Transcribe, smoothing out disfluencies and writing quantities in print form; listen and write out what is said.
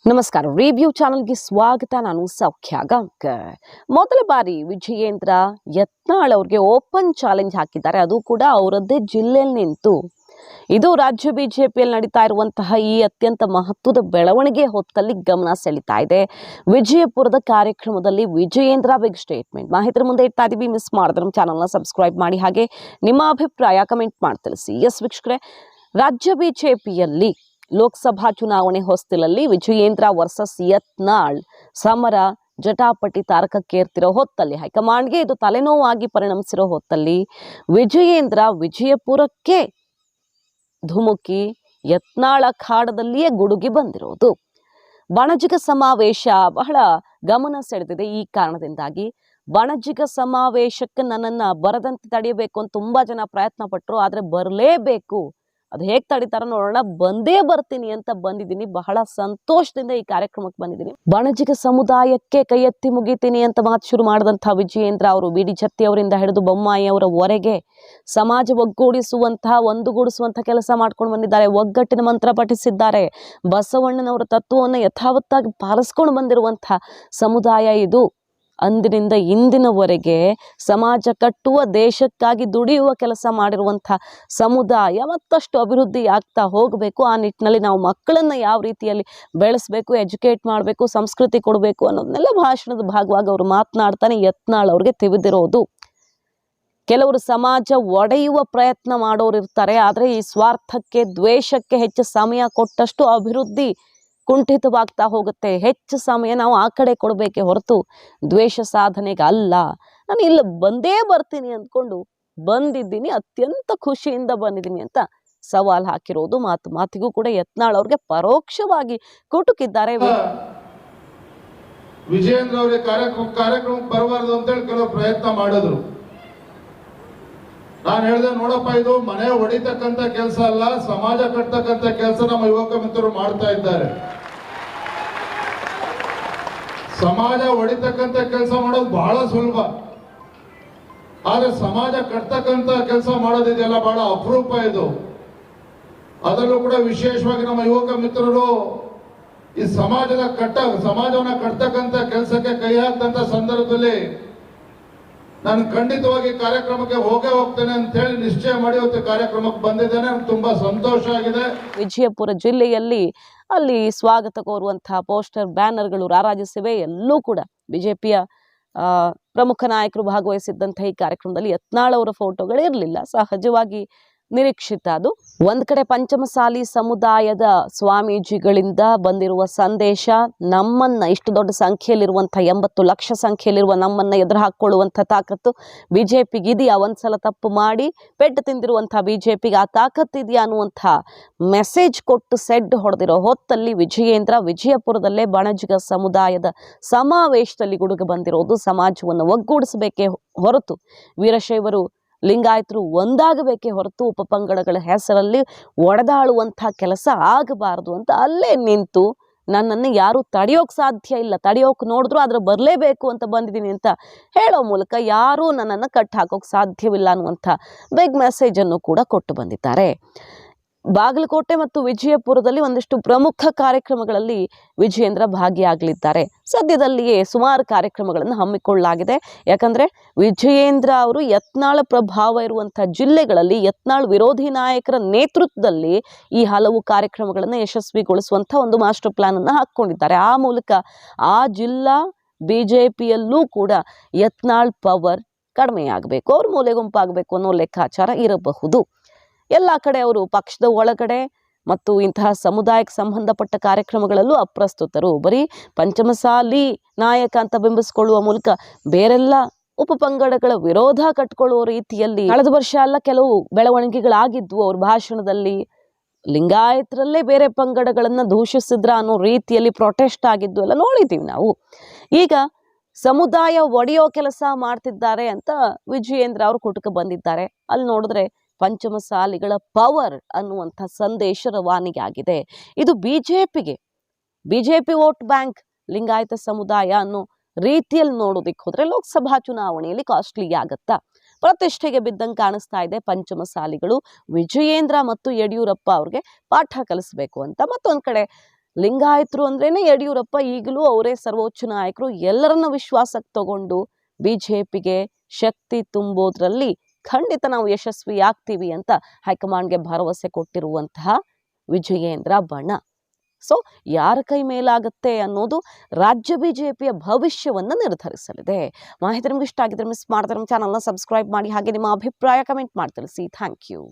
ನಮಸ್ಕಾರ. ರಿವ್ಯೂ ಚಾನಲ್ಗೆ ಸ್ವಾಗತ. ನಾನು ಸೌಖ್ಯ ಗಾಂವ್ಕರ್. ಮೊದಲ ಬಾರಿ ವಿಜಯೇಂದ್ರ ಯತ್ನಾಳ್ ಅವ್ರಿಗೆ ಓಪನ್ ಚಾಲೆಂಜ್ ಹಾಕಿದ್ದಾರೆ, ಅದು ಕೂಡ ಅವರದ್ದೇ ಜಿಲ್ಲೆಯಲ್ಲಿ ನಿಂತು. ಇದು ರಾಜ್ಯ ಬಿಜೆಪಿಯಲ್ಲಿ ನಡೀತಾ ಇರುವಂತಹ ಈ ಅತ್ಯಂತ ಮಹತ್ವದ ಬೆಳವಣಿಗೆ ಹೊತ್ತಲ್ಲಿ ಗಮನ ಸೆಳೀತಾ ಇದೆ. ವಿಜಯಪುರದ ಕಾರ್ಯಕ್ರಮದಲ್ಲಿ ವಿಜಯೇಂದ್ರ ಬಿಗ್ ಸ್ಟೇಟ್ಮೆಂಟ್. ಮಾಹಿತಿ ಮುಂದೆ ಇಡ್ತಾ ಇದೀವಿ, ಮಿಸ್ ಮಾಡಿದ್ರೆ ನಮ್ಮ ಚಾನಲ್ನ ಸಬ್ಸ್ಕ್ರೈಬ್ ಮಾಡಿ, ಹಾಗೆ ನಿಮ್ಮ ಅಭಿಪ್ರಾಯ ಕಮೆಂಟ್ ಮಾಡಿ ತಿಳಿಸಿ. ಎಸ್ ವೀಕ್ಷಕರೇ, ರಾಜ್ಯ ಬಿಜೆಪಿಯಲ್ಲಿ ಲೋಕಸಭಾ ಚುನಾವಣೆ ಹೊಸ್ತಿಲಲ್ಲಿ ವಿಜಯೇಂದ್ರ ವರ್ಸಸ್ ಯತ್ನಾಳ್ ಸಮರ ಜಟಾಪಟಿ ತಾರಕಕ್ಕೇರ್ತಿರೋ ಹೊತ್ತಲ್ಲಿ, ಹೈಕಮಾಂಡ್ಗೆ ಇದು ತಲೆನೋವಾಗಿ ಪರಿಣಮಿಸಿರೋ ಹೊತ್ತಲ್ಲಿ ವಿಜಯೇಂದ್ರ ವಿಜಯಪುರಕ್ಕೆ ಧುಮುಕಿ ಯತ್ನಾಳ್ ಅಖಾಡದಲ್ಲಿಯೇ ಗುಡುಗಿ ಬಂದಿರೋದು. ಬಣಜಿಗ ಸಮಾವೇಶ ಬಹಳ ಗಮನ ಸೆಳೆದಿದೆ. ಈ ಕಾರಣದಿಂದಾಗಿ ಬಣಜಿಗ ಸಮಾವೇಶಕ್ಕೆ ನನ್ನನ್ನು ಬರದಂತೆ ತಡೆಯಬೇಕು ಅಂತ ತುಂಬಾ ಜನ ಪ್ರಯತ್ನ ಪಟ್ಟರು, ಆದರೆ ಬರಲೇಬೇಕು. ಅದು ಹೇಗೆ ತಡಿತಾರ ನೋಡೋಣ, ಬಂದೇ ಬರ್ತೀನಿ ಅಂತ ಬಂದಿದ್ದೀನಿ. ಬಹಳ ಸಂತೋಷದಿಂದ ಈ ಕಾರ್ಯಕ್ರಮಕ್ಕೆ ಬಂದಿದ್ದೀನಿ. ಬಣಜಿಗ ಸಮುದಾಯಕ್ಕೆ ಕೈ ಎತ್ತಿ ಮುಗಿತೀನಿ ಅಂತ ಮಾತು ಶುರು ಮಾಡಿದಂತಹ ವಿಜಯೇಂದ್ರ ಅವರು ಬಿಡಿ ಜತ್ತಿ ಅವರಿಂದ ಹಿಡಿದು ಬೊಮ್ಮಾಯಿ ಅವರವರೆಗೆ ಸಮಾಜ ಒಂದುಗೂಡಿಸುವಂತಹ ಕೆಲಸ ಮಾಡ್ಕೊಂಡು ಬಂದಿದ್ದಾರೆ. ಒಗ್ಗಟ್ಟಿನ ಮಂತ್ರ ಪಠಿಸಿದ್ದಾರೆ. ಬಸವಣ್ಣನವರ ತತ್ವವನ್ನು ಯಥಾವತ್ತಾಗಿ ಪಾಲಿಸ್ಕೊಂಡು ಬಂದಿರುವಂತಹ ಸಮುದಾಯ ಇದು. ಅಂದಿನಿಂದ ಇಂದಿನವರೆಗೆ ಸಮಾಜ ಕಟ್ಟುವ, ದೇಶಕ್ಕಾಗಿ ದುಡಿಯುವ ಕೆಲಸ ಮಾಡಿರುವಂಥ ಸಮುದಾಯ ಮತ್ತಷ್ಟು ಅಭಿವೃದ್ಧಿ ಆಗ್ತಾ ಹೋಗಬೇಕು. ಆ ನಿಟ್ಟಿನಲ್ಲಿ ನಾವು ಮಕ್ಕಳನ್ನು ಯಾವ ರೀತಿಯಲ್ಲಿ ಬೆಳೆಸಬೇಕು, ಎಜುಕೇಟ್ ಮಾಡಬೇಕು, ಸಂಸ್ಕೃತಿ ಕೊಡಬೇಕು ಅನ್ನೋದನ್ನೆಲ್ಲ ಭಾಷಣದ ಭಾಗವಾಗಿ ಅವರು ಮಾತನಾಡ್ತಾನೆ ಯತ್ನಾಳ್ ಅವ್ರಿಗೆ ತಿಳಿದಿರೋದು. ಕೆಲವರು ಸಮಾಜ ಒಡೆಯುವ ಪ್ರಯತ್ನ ಮಾಡೋರು ಇರ್ತಾರೆ, ಆದರೆ ಈ ಸ್ವಾರ್ಥಕ್ಕೆ, ದ್ವೇಷಕ್ಕೆ ಹೆಚ್ಚು ಸಮಯ ಕೊಟ್ಟಷ್ಟು ಅಭಿವೃದ್ಧಿ ಕುಂಠಿತವಾಗ್ತಾ ಹೋಗುತ್ತೆ. ಹೆಚ್ಚು ಸಮಯ ನಾವು ಆ ಕಡೆ ಕೊಡಬೇಕೆ ಹೊರತು ದ್ವೇಷ ಸಾಧನೆಗೆ ಅಲ್ಲ. ನಾನು ಇಲ್ಲಿ ಬಂದೇ ಬರ್ತೀನಿ ಅಂದ್ಕೊಂಡು ಬಂದಿದ್ದೀನಿ, ಅತ್ಯಂತ ಖುಷಿಯಿಂದ ಬಂದಿದ್ದೀನಿ ಅಂತ ಸವಾಲ್ ಹಾಕಿರೋದು. ಮಾತಿಗೂ ಕೂಡ ಯತ್ನಾಳ್ ಅವ್ರಿಗೆ ಪರೋಕ್ಷವಾಗಿ ಕುಟುಕಿದ್ದಾರೆ. ವಿಜಯೇಂದ್ರ ಅವರಿಗೆ ಕಾರ್ಯಕ್ರಮಕ್ಕೆ ಬರಬಾರ್ದು ಅಂತೇಳಿ ಕೆಲವು ಪ್ರಯತ್ನ ಮಾಡಿದ್ರು. ನಾನು ಹೇಳಿದೆ, ನೋಡಪ್ಪ, ಇದು ಮನೆ ಹೊಡಿತಕ್ಕಂತ ಕೆಲಸ ಅಲ್ಲ, ಸಮಾಜ ಕಟ್ತಕ್ಕಂತ ಕೆಲಸ ನಮ್ಮ ಯುವಕ ಮಿತ್ರರು ಮಾಡ್ತಾ ಇದ್ದಾರೆ. ಸಮಾಜ ಹೊಡಿತಕ್ಕಂತ ಕೆಲಸ ಮಾಡೋದು ಬಹಳ ಸುಲಭ, ಆದ್ರೆ ಸಮಾಜ ಕಟ್ತಕ್ಕಂತ ಕೆಲಸ ಮಾಡೋದಿದೆಯಲ್ಲ ಬಹಳ ಅಪರೂಪ ಇದು. ಅದರಲ್ಲೂ ಕೂಡ ವಿಶೇಷವಾಗಿ ನಮ್ಮ ಯುವಕ ಮಿತ್ರರು ಈ ಸಮಾಜವನ್ನ ಕಟ್ತಕ್ಕಂತ ಕೆಲಸಕ್ಕೆ ಕೈ ಹಾಕ್ತಂತ ಸಂದರ್ಭದಲ್ಲಿ ನಾನು ಖಂಡಿತವಾಗಿ ಕಾರ್ಯಕ್ರಮಕ್ಕೆ ಹೋಗ್ತೇನೆ ಅಂತ ಹೇಳಿ ನಿಶ್ಚಯ ಮಾಡಿ ಇವತ್ತು ಕಾರ್ಯಕ್ರಮಕ್ಕೆ ಬಂದಿದ್ದೇನೆ. ನನಗೆ ತುಂಬಾ ಸಂತೋಷ ಆಗಿದೆ. ವಿಜಯಪುರ ಜಿಲ್ಲೆಯಲ್ಲಿ ಅಲ್ಲಿ ಸ್ವಾಗತ ಕೋರುವಂತಹ ಪೋಸ್ಟರ್, ಬ್ಯಾನರ್ಗಳು ರಾರಾಜಿಸಿವೆ. ಎಲ್ಲೂ ಕೂಡ ಬಿಜೆಪಿಯ ಪ್ರಮುಖ ನಾಯಕರು ಭಾಗವಹಿಸಿದ್ದಂತಹ ಈ ಕಾರ್ಯಕ್ರಮದಲ್ಲಿ ಯತ್ನಾಳ್ ಅವರ ಫೋಟೋಗಳು ಇರಲಿಲ್ಲ. ಸಹಜವಾಗಿ ನಿರೀಕ್ಷಿತ ಅದು. ಒಂದ್ ಕಡೆ ಪಂಚಮಸಾಲಿ ಸಮುದಾಯದ ಸ್ವಾಮೀಜಿಗಳಿಂದ ಬಂದಿರುವ ಸಂದೇಶ, ನಮ್ಮನ್ನ ಇಷ್ಟು ದೊಡ್ಡ ಸಂಖ್ಯೆಯಲ್ಲಿರುವಂತಹ 80 ಲಕ್ಷ ಸಂಖ್ಯೆಯಲ್ಲಿರುವ ನಮ್ಮನ್ನ ಎದುರು ಹಾಕೊಳ್ಳುವಂಥ ತಾಕತ್ತು ಬಿಜೆಪಿಗಿದೆಯಾ, ಒಂದ್ಸಲ ತಪ್ಪು ಮಾಡಿ ಪೆಟ್ಟು ತಿಂದಿರುವಂತಹ ಬಿಜೆಪಿಗೆ ಆ ತಾಕತ್ತಿದೆಯಾ ಅನ್ನುವಂಥ ಮೆಸೇಜ್ ಕೊಟ್ಟು ಸೆಡ್ ಹೊಡೆದಿರೋ ಹೊತ್ತಲ್ಲಿ ವಿಜಯೇಂದ್ರ ವಿಜಯಪುರದಲ್ಲೇ ಬಣಜಿಗ ಸಮುದಾಯದ ಸಮಾವೇಶದಲ್ಲಿ ಗುಡುಗ ಬಂದಿರೋದು. ಸಮಾಜವನ್ನು ಒಗ್ಗೂಡಿಸಬೇಕೇ ಹೊರತು, ವೀರಶೈವರು ಲಿಂಗಾಯತರು ಒಂದಾಗಬೇಕೇ ಹೊರತು ಉಪಪಂಗಡಗಳ ಹೆಸರಲ್ಲಿ ಒಡೆದಾಳುವಂಥ ಕೆಲಸ ಆಗಬಾರದು ಅಂತ ಅಲ್ಲೇ ನಿಂತು ನನ್ನನ್ನು ಯಾರು ತಡೆಯೋಕೆ ಸಾಧ್ಯ ಇಲ್ಲ, ತಡೆಯೋಕೆ ನೋಡಿದ್ರು ಆದ್ರೆ ಬರಲೇಬೇಕು ಅಂತ ಬಂದಿದ್ದೀನಿ ಅಂತ ಹೇಳೋ ಮೂಲಕ ಯಾರೂ ನನ್ನನ್ನು ಕಟ್ ಹಾಕೋಕೆ ಸಾಧ್ಯವಿಲ್ಲ ಅನ್ನುವಂಥ ಬಿಗ್ ಮೆಸೇಜನ್ನು ಕೂಡ ಕೊಟ್ಟು ಬಂದಿದ್ದಾರೆ. ಬಾಗಲಕೋಟೆ ಮತ್ತು ವಿಜಯಪುರದಲ್ಲಿ ಒಂದಿಷ್ಟು ಪ್ರಮುಖ ಕಾರ್ಯಕ್ರಮಗಳಲ್ಲಿ ವಿಜಯೇಂದ್ರ ಭಾಗಿಯಾಗಲಿದ್ದಾರೆ. ಸದ್ಯದಲ್ಲಿಯೇ ಸುಮಾರು ಕಾರ್ಯಕ್ರಮಗಳನ್ನು ಹಮ್ಮಿಕೊಳ್ಳಲಾಗಿದೆ. ಯಾಕಂದರೆ ವಿಜಯೇಂದ್ರ ಅವರು ಯತ್ನಾಳ್ ಪ್ರಭಾವ ಇರುವಂಥ ಜಿಲ್ಲೆಗಳಲ್ಲಿ ಯತ್ನಾಳ್ ವಿರೋಧಿ ನಾಯಕರ ನೇತೃತ್ವದಲ್ಲಿ ಈ ಹಲವು ಕಾರ್ಯಕ್ರಮಗಳನ್ನು ಯಶಸ್ವಿಗೊಳಿಸುವಂಥ ಒಂದು ಮಾಸ್ಟರ್ ಪ್ಲಾನನ್ನು ಹಾಕ್ಕೊಂಡಿದ್ದಾರೆ. ಆ ಮೂಲಕ ಆ ಜಿಲ್ಲಾ ಬಿಜೆಪಿಯಲ್ಲೂ ಕೂಡ ಯತ್ನಾಳ್ ಪವರ್ ಕಡಿಮೆಯಾಗಬೇಕು, ಅವ್ರ ಮೂಲೆ ಗುಂಪಾಗಬೇಕು ಅನ್ನೋ ಲೆಕ್ಕಾಚಾರ ಇರಬಹುದು. ಎಲ್ಲ ಕಡೆ ಅವರು ಪಕ್ಷದ ಒಳಗಡೆ ಮತ್ತು ಇಂತಹ ಸಮುದಾಯಕ್ಕೆ ಸಂಬಂಧಪಟ್ಟ ಕಾರ್ಯಕ್ರಮಗಳಲ್ಲೂ ಅಪ್ರಸ್ತುತರು. ಬರೀ ಪಂಚಮಸಾಲಿ ನಾಯಕ ಅಂತ ಬಿಂಬಿಸ್ಕೊಳ್ಳುವ ಮೂಲಕ ಬೇರೆಲ್ಲ ಉಪಪಂಗಡಗಳ ವಿರೋಧ ಕಟ್ಕೊಳ್ಳುವ ರೀತಿಯಲ್ಲಿ ಕಳೆದ ವರ್ಷ ಎಲ್ಲ ಕೆಲವು ಬೆಳವಣಿಗೆಗಳಾಗಿದ್ವು. ಅವ್ರ ಭಾಷಣದಲ್ಲಿ ಲಿಂಗಾಯತರಲ್ಲೇ ಬೇರೆ ಪಂಗಡಗಳನ್ನು ದೂಷಿಸಿದ್ರ ಅನ್ನೋ ರೀತಿಯಲ್ಲಿ ಪ್ರೊಟೆಸ್ಟ್ ಆಗಿದ್ದು ಎಲ್ಲ ನೋಡಿದ್ದೀವಿ ನಾವು. ಈಗ ಸಮುದಾಯ ಒಡೆಯೋ ಕೆಲಸ ಮಾಡ್ತಿದ್ದಾರೆ ಅಂತ ವಿಜಯೇಂದ್ರ ಅವರು ಕುಟುಕ ಬಂದಿದ್ದಾರೆ. ಅಲ್ಲಿ ನೋಡಿದ್ರೆ ಪಂಚಮಸಾಲಿಗಳ ಪವರ್ ಅನ್ನುವಂಥ ಸಂದೇಶ ರವಾನೆಗೆ ಆಗಿದೆ. ಇದು ಬಿಜೆಪಿ ವೋಟ್ ಬ್ಯಾಂಕ್ ಲಿಂಗಾಯತ ಸಮುದಾಯ ಅನ್ನೋ ರೀತಿಯಲ್ಲಿ ನೋಡೋದಿಕ್ಕೆ ಹೋದ್ರೆ ಲೋಕಸಭಾ ಚುನಾವಣೆಯಲ್ಲಿ ಕಾಸ್ಟ್ಲಿ ಆಗತ್ತಾ? ಪ್ರತಿಷ್ಠೆಗೆ ಬಿದ್ದಂಗೆ ಕಾಣಿಸ್ತಾ ಇದೆ. ಪಂಚಮಸಾಲಿಗಳು ವಿಜಯೇಂದ್ರ ಮತ್ತು ಯಡಿಯೂರಪ್ಪ ಅವ್ರಿಗೆ ಪಾಠ ಕಲಿಸ್ಬೇಕು ಅಂತ. ಮತ್ತೊಂದು ಕಡೆ ಲಿಂಗಾಯತರು ಅಂದ್ರೇನೆ ಯಡಿಯೂರಪ್ಪ, ಈಗಲೂ ಅವರೇ ಸರ್ವೋಚ್ಚ ನಾಯಕರು. ಎಲ್ಲರನ್ನ ವಿಶ್ವಾಸಕ್ಕೆ ತಗೊಂಡು ಬಿಜೆಪಿಗೆ ಶಕ್ತಿ ತುಂಬೋದ್ರಲ್ಲಿ ಖಂಡಿತ ನಾವು ಯಶಸ್ವಿ ಆಗ್ತೀವಿ ಅಂತ ಹೈಕಮಾಂಡ್ಗೆ ಭರವಸೆ ಕೊಟ್ಟಿರುವಂತಹ ವಿಜಯೇಂದ್ರ ಬಣ. ಸೊ ಯಾರ ಕೈ ಮೇಲಾಗುತ್ತೆ ಅನ್ನೋದು ರಾಜ್ಯ ಬಿಜೆಪಿಯ ಭವಿಷ್ಯವನ್ನು ನಿರ್ಧರಿಸಲಿದೆ. ಮಾಹಿತಿ ನಿಮ್ಗೆ ಇಷ್ಟ ಆಗಿದ್ರೆ ಮಿಸ್ ಮಾಡಿದ್ರೆ ನಮ್ಮ ಚಾನಲ್ನ ಸಬ್ಸ್ಕ್ರೈಬ್ ಮಾಡಿ, ಹಾಗೆ ನಿಮ್ಮ ಅಭಿಪ್ರಾಯ ಕಮೆಂಟ್ ಮಾಡಿ ತಿಳಿಸಿ. Thank you.